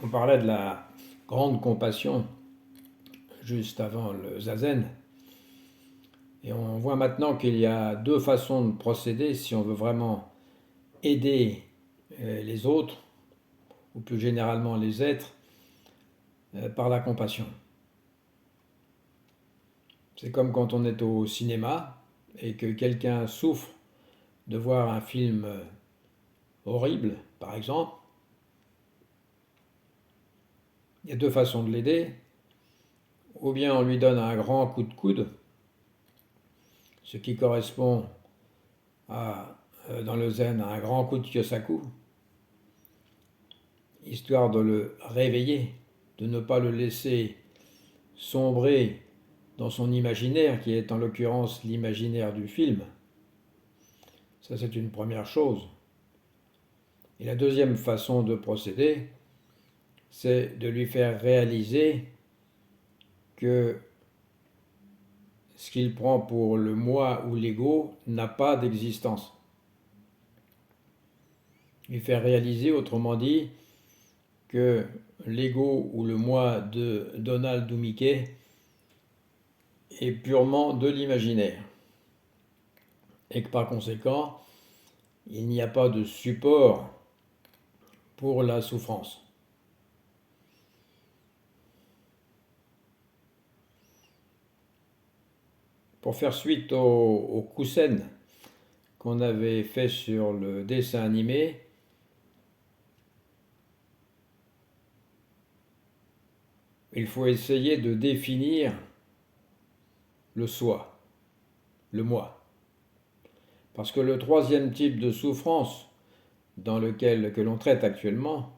On parlait de la grande compassion juste avant le zazen. Et on voit maintenant qu'il y a deux façons de procéder si on veut vraiment aider les autres, ou plus généralement les êtres, par la compassion. C'est comme quand on est au cinéma et que quelqu'un souffre de voir un film horrible, par exemple. Il y a deux façons de l'aider. Ou bien on lui donne un grand coup de coude, ce qui correspond dans le zen à un grand coup de kyosaku, histoire de le réveiller, de ne pas le laisser sombrer dans son imaginaire, qui est en l'occurrence l'imaginaire du film. Ça, c'est une première chose. Et la deuxième façon de procéder, c'est de lui faire réaliser que ce qu'il prend pour le moi ou l'ego n'a pas d'existence. Lui faire réaliser, autrement dit, que l'ego ou le moi de Donald ou Mickey est purement de l'imaginaire. Et que par conséquent, il n'y a pas de support pour la souffrance. Pour faire suite au kusen qu'on avait fait sur le dessin animé, il faut essayer de définir le soi, le moi. Parce que le troisième type de souffrance que l'on traite actuellement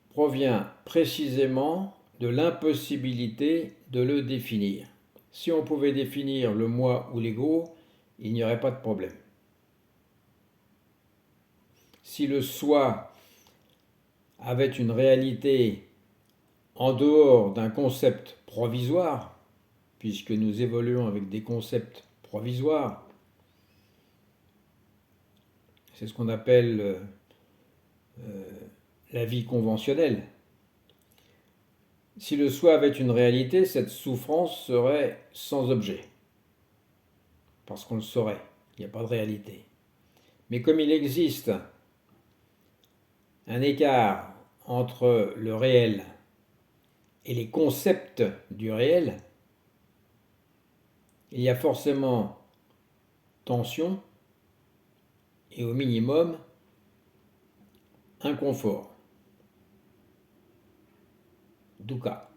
provient précisément de l'impossibilité de le définir. Si on pouvait définir le moi ou l'ego, il n'y aurait pas de problème. Si le soi avait une réalité en dehors d'un concept provisoire, puisque nous évoluons avec des concepts provisoires, c'est ce qu'on appelle la vie conventionnelle. Si le soi avait une réalité, cette souffrance serait sans objet, parce qu'on le saurait, il n'y a pas de réalité. Mais comme il existe un écart entre le réel et les concepts du réel, il y a forcément tension et au minimum inconfort, dukkha.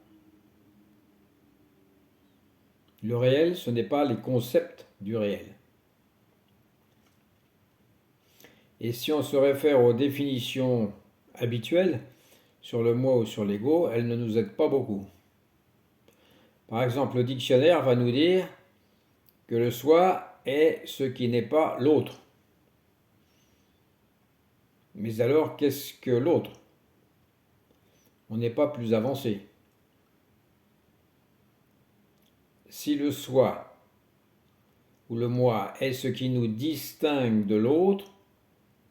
Le réel, ce n'est pas les concepts du réel. Et si on se réfère aux définitions habituelles sur le moi ou sur l'ego, elles ne nous aident pas beaucoup. Par exemple, le dictionnaire va nous dire que le soi est ce qui n'est pas l'autre. Mais alors, qu'est-ce que l'autre? On n'est pas plus avancé. Si le soi ou le moi est ce qui nous distingue de l'autre,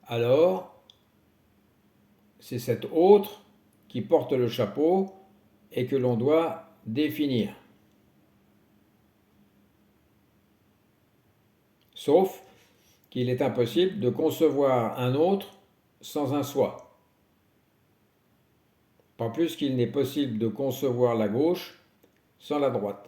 alors c'est cet autre qui porte le chapeau et que l'on doit définir. Sauf qu'il est impossible de concevoir un autre sans un soi. Pas plus qu'il n'est possible de concevoir la gauche sans la droite.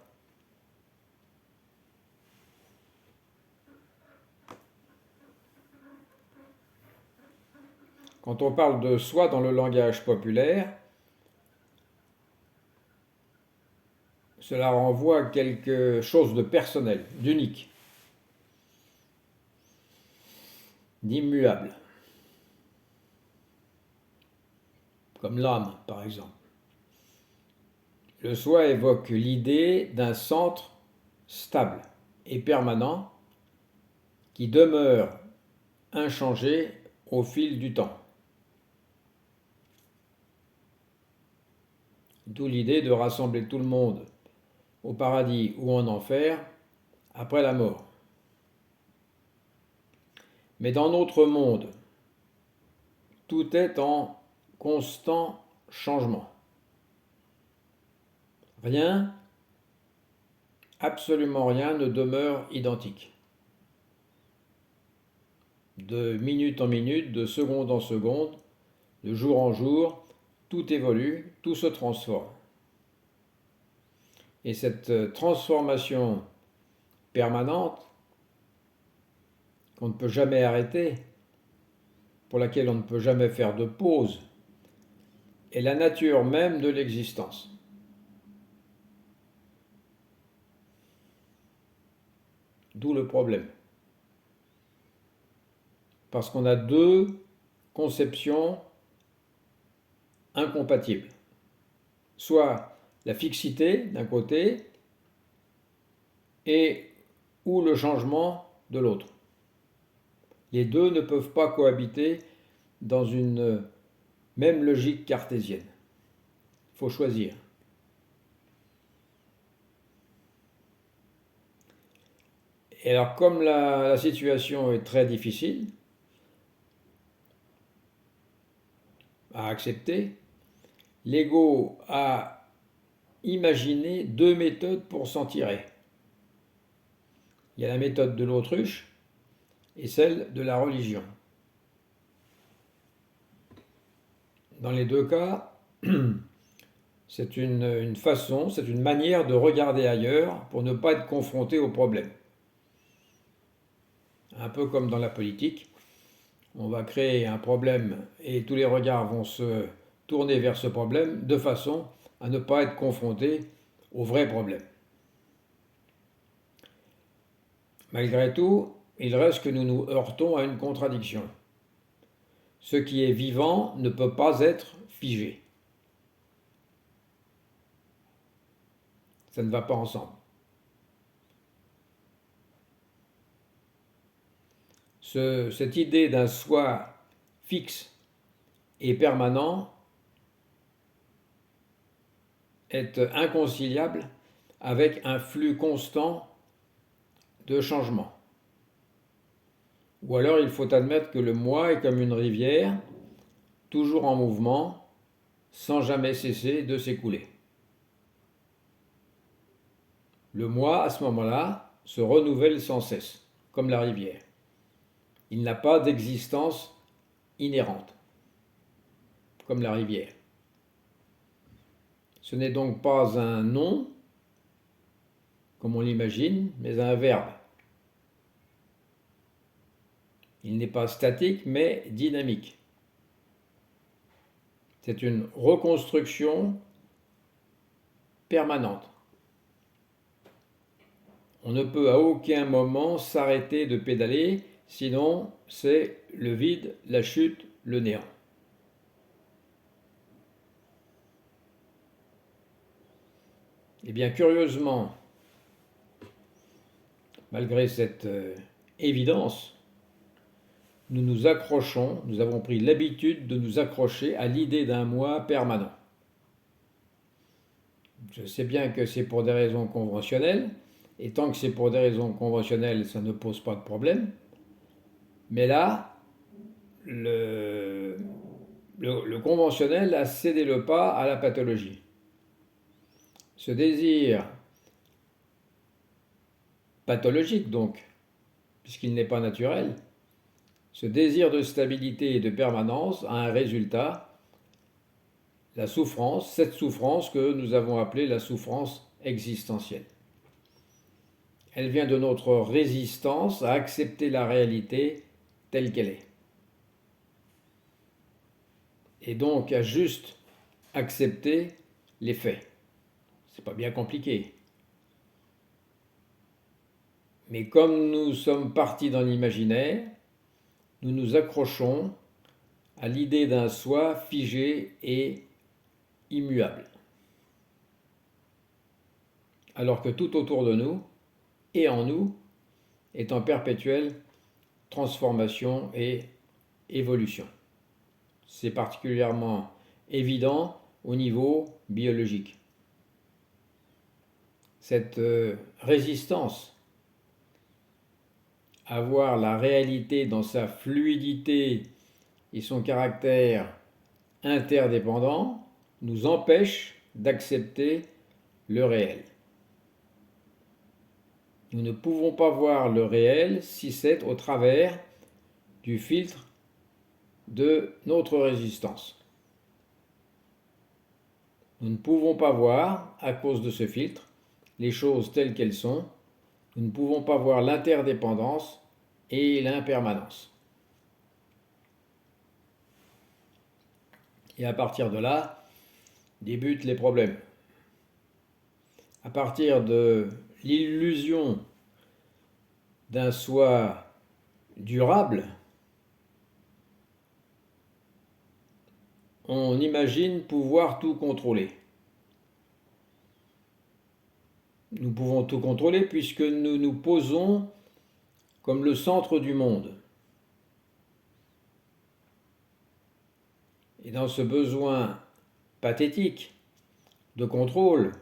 Quand on parle de soi dans le langage populaire, cela renvoie à quelque chose de personnel, d'unique, d'immuable, comme l'âme par exemple. Le soi évoque l'idée d'un centre stable et permanent qui demeure inchangé au fil du temps. D'où l'idée de rassembler tout le monde au paradis ou en enfer après la mort. Mais dans notre monde, tout est en constant changement. Rien, absolument rien ne demeure identique. De minute en minute, de seconde en seconde, de jour en jour, tout évolue, tout se transforme. Et cette transformation permanente, qu'on ne peut jamais arrêter, pour laquelle on ne peut jamais faire de pause, est la nature même de l'existence. D'où le problème. Parce qu'on a deux conceptions incompatibles. Soit la fixité d'un côté et ou le changement de l'autre. Les deux ne peuvent pas cohabiter dans une même logique cartésienne. Il faut choisir. Et alors, comme la situation est très difficile à accepter, l'ego a imaginé deux méthodes pour s'en tirer. Il y a la méthode de l'autruche et celle de la religion. Dans les deux cas, c'est une façon, c'est une manière de regarder ailleurs pour ne pas être confronté au problème. Un peu comme dans la politique, on va créer un problème et tous les regards vont se tourner vers ce problème de façon à ne pas être confronté au vrai problème. Malgré tout, il reste que nous nous heurtons à une contradiction. Ce qui est vivant ne peut pas être figé. Ça ne va pas ensemble. Cette idée d'un soi fixe et permanent est inconciliable avec un flux constant de changement. Ou alors il faut admettre que le moi est comme une rivière, toujours en mouvement, sans jamais cesser de s'écouler. Le moi, à ce moment-là, se renouvelle sans cesse, comme la rivière. Il n'a pas d'existence inhérente, comme la rivière. Ce n'est donc pas un nom, comme on l'imagine, mais un verbe. Il n'est pas statique, mais dynamique. C'est une reconstruction permanente. On ne peut à aucun moment s'arrêter de pédaler, sinon c'est le vide, la chute, le néant. Eh bien, curieusement, malgré cette évidence, nous nous accrochons, nous avons pris l'habitude de nous accrocher à l'idée d'un moi permanent. Je sais bien que c'est pour des raisons conventionnelles, et tant que c'est pour des raisons conventionnelles, ça ne pose pas de problème. Mais là, le conventionnel a cédé le pas à la pathologie. Ce désir pathologique donc, puisqu'il n'est pas naturel, ce désir de stabilité et de permanence a un résultat, la souffrance, cette souffrance que nous avons appelée la souffrance existentielle. Elle vient de notre résistance à accepter la réalité telle qu'elle est. Et donc à juste accepter les faits. C'est pas bien compliqué. Mais comme nous sommes partis dans l'imaginaire, nous nous accrochons à l'idée d'un soi figé et immuable. Alors que tout autour de nous et en nous est en perpétuelle transformation et évolution. C'est particulièrement évident au niveau biologique. Cette résistance à voir la réalité dans sa fluidité et son caractère interdépendant nous empêche d'accepter le réel. Nous ne pouvons pas voir le réel si c'est au travers du filtre de notre résistance. Nous ne pouvons pas voir, à cause de ce filtre, les choses telles qu'elles sont. Nous ne pouvons pas voir l'interdépendance et l'impermanence. Et à partir de là, débutent les problèmes. À partir de l'illusion d'un soi durable, on imagine pouvoir tout contrôler. Nous pouvons tout contrôler puisque nous nous posons comme le centre du monde. Et dans ce besoin pathétique de contrôle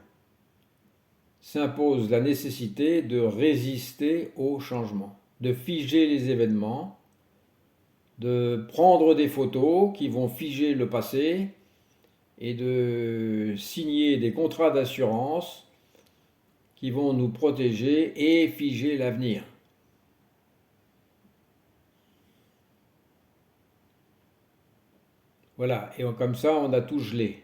s'impose la nécessité de résister au changement, de figer les événements, de prendre des photos qui vont figer le passé et de signer des contrats d'assurance qui vont nous protéger et figer l'avenir. Voilà, et comme ça, on a tout gelé.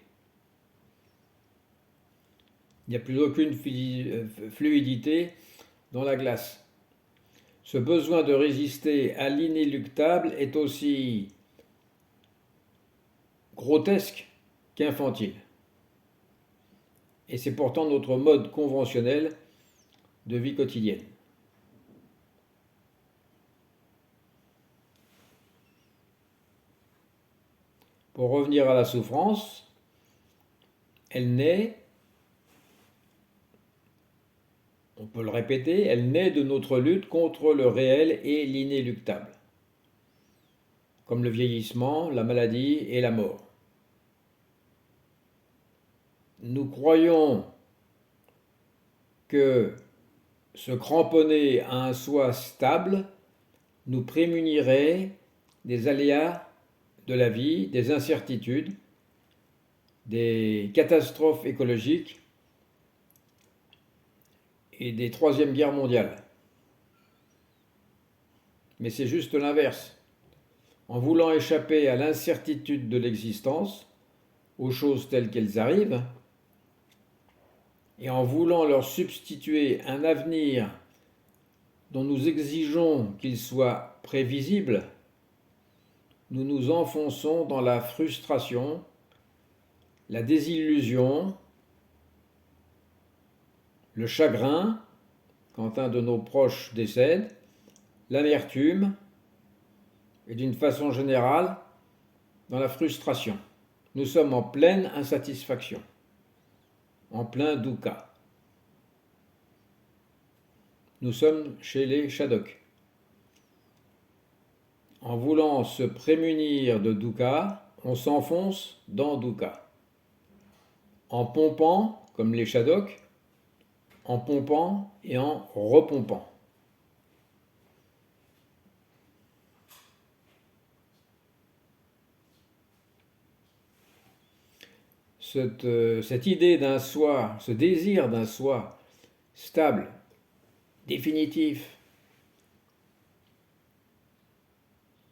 Il n'y a plus aucune fluidité dans la glace. Ce besoin de résister à l'inéluctable est aussi grotesque qu'infantile. Et c'est pourtant notre mode conventionnel de vie quotidienne. Pour revenir à la souffrance, elle naît, on peut le répéter, elle naît de notre lutte contre le réel et l'inéluctable, comme le vieillissement, la maladie et la mort. Nous croyons que se cramponner à un soi stable nous prémunirait des aléas de la vie, des incertitudes, des catastrophes écologiques et des troisièmes guerres mondiales. Mais c'est juste l'inverse. En voulant échapper à l'incertitude de l'existence, aux choses telles qu'elles arrivent, et en voulant leur substituer un avenir dont nous exigeons qu'il soit prévisible, nous nous enfonçons dans la frustration, la désillusion, le chagrin quand un de nos proches décède, l'amertume et d'une façon générale dans la frustration. Nous sommes en pleine insatisfaction, en plein dukkha. Nous sommes chez les Shadok. En voulant se prémunir de dukkha, on s'enfonce dans dukkha. En pompant, comme les Shadok, en pompant et en repompant. Cette idée d'un soi, ce désir d'un soi stable, définitif,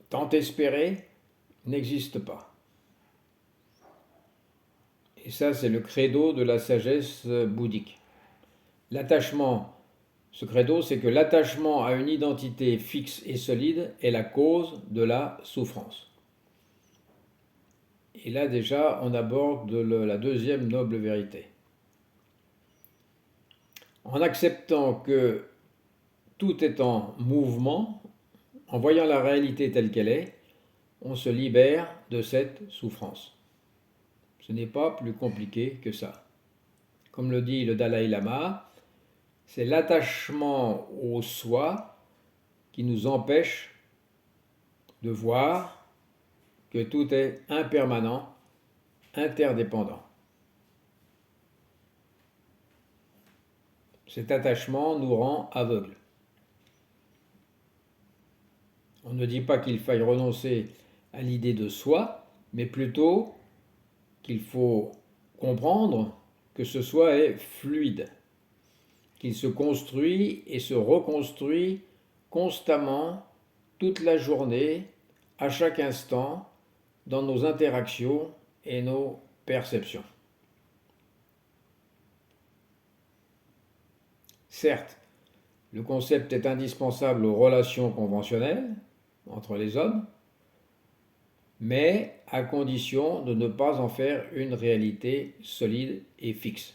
tant espéré, n'existe pas. Et ça, c'est le credo de la sagesse bouddhique. L'attachement, ce credo, c'est que l'attachement à une identité fixe et solide est la cause de la souffrance. Et là déjà, on aborde la deuxième noble vérité. En acceptant que tout est en mouvement, en voyant la réalité telle qu'elle est, on se libère de cette souffrance. Ce n'est pas plus compliqué que ça. Comme le dit le Dalai Lama, c'est l'attachement au soi qui nous empêche de voir que tout est impermanent, interdépendant. Cet attachement nous rend aveugles. On ne dit pas qu'il faille renoncer à l'idée de soi, mais plutôt qu'il faut comprendre que ce soi est fluide, qu'il se construit et se reconstruit constamment, toute la journée, à chaque instant, dans nos interactions et nos perceptions. Certes, le concept est indispensable aux relations conventionnelles entre les hommes, mais à condition de ne pas en faire une réalité solide et fixe.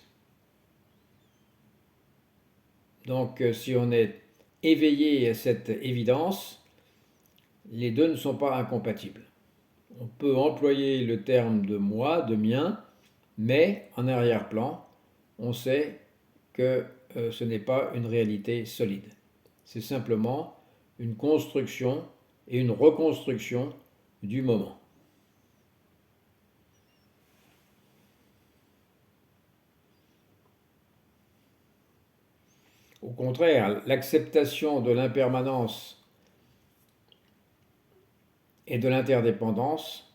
Donc, si on est éveillé à cette évidence, les deux ne sont pas incompatibles. On peut employer le terme de moi, de mien, mais en arrière-plan, on sait que ce n'est pas une réalité solide. C'est simplement une construction et une reconstruction du moment. Au contraire, l'acceptation de l'impermanence et de l'interdépendance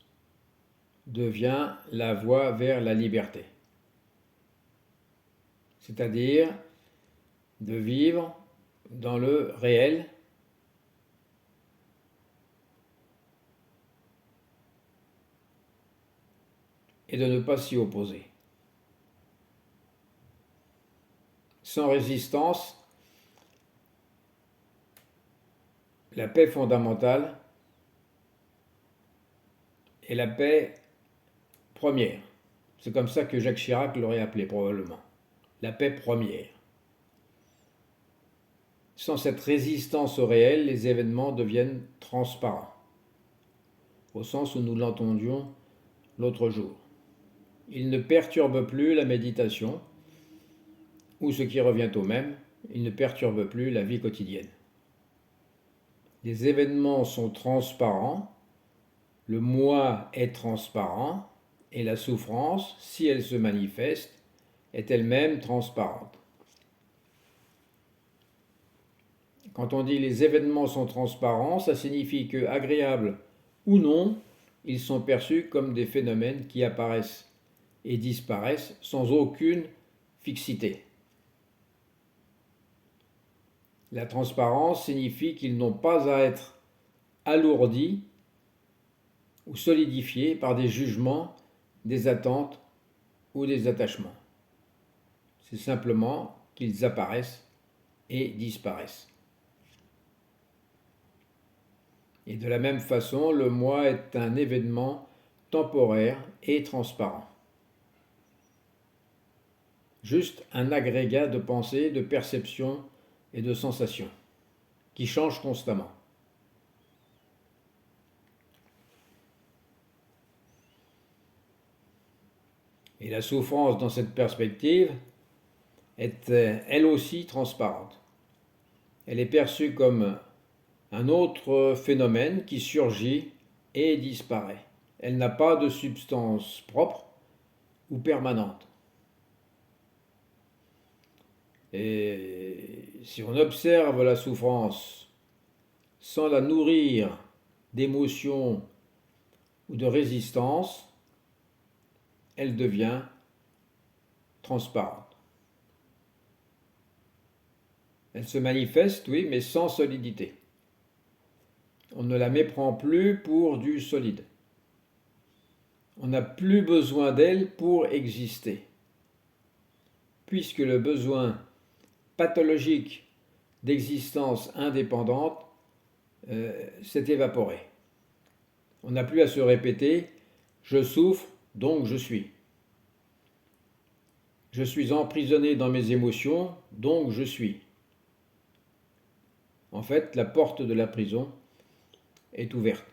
devient la voie vers la liberté. C'est-à-dire de vivre dans le réel et de ne pas s'y opposer. Sans résistance, la paix fondamentale est la paix première. C'est comme ça que Jacques Chirac l'aurait appelé probablement. La paix première. Sans cette résistance au réel, les événements deviennent transparents, au sens où nous l'entendions l'autre jour. Ils ne perturbent plus la méditation, ou ce qui revient au même, ils ne perturbent plus la vie quotidienne. Les événements sont transparents, le moi est transparent, et la souffrance, si elle se manifeste, est elle-même transparente. Quand on dit les événements sont transparents, ça signifie que, agréables ou non, ils sont perçus comme des phénomènes qui apparaissent et disparaissent sans aucune fixité. La transparence signifie qu'ils n'ont pas à être alourdis ou solidifiés par des jugements, des attentes ou des attachements. C'est simplement qu'ils apparaissent et disparaissent. Et de la même façon, le moi est un événement temporaire et transparent. Juste un agrégat de pensées, de perceptions et de sensations qui change constamment. Et la souffrance dans cette perspective est elle aussi transparente. Elle est perçue comme un autre phénomène qui surgit et disparaît. Elle n'a pas de substance propre ou permanente. Et si on observe la souffrance sans la nourrir d'émotions ou de résistance, elle devient transparente. Elle se manifeste, oui, mais sans solidité. On ne la méprend plus pour du solide. On n'a plus besoin d'elle pour exister, puisque le besoin pathologique d'existence indépendante s'est évaporé. On n'a plus à se répéter « je souffre, donc je suis ». Je suis emprisonné dans mes émotions, donc je suis. En fait, la porte de la prison est ouverte.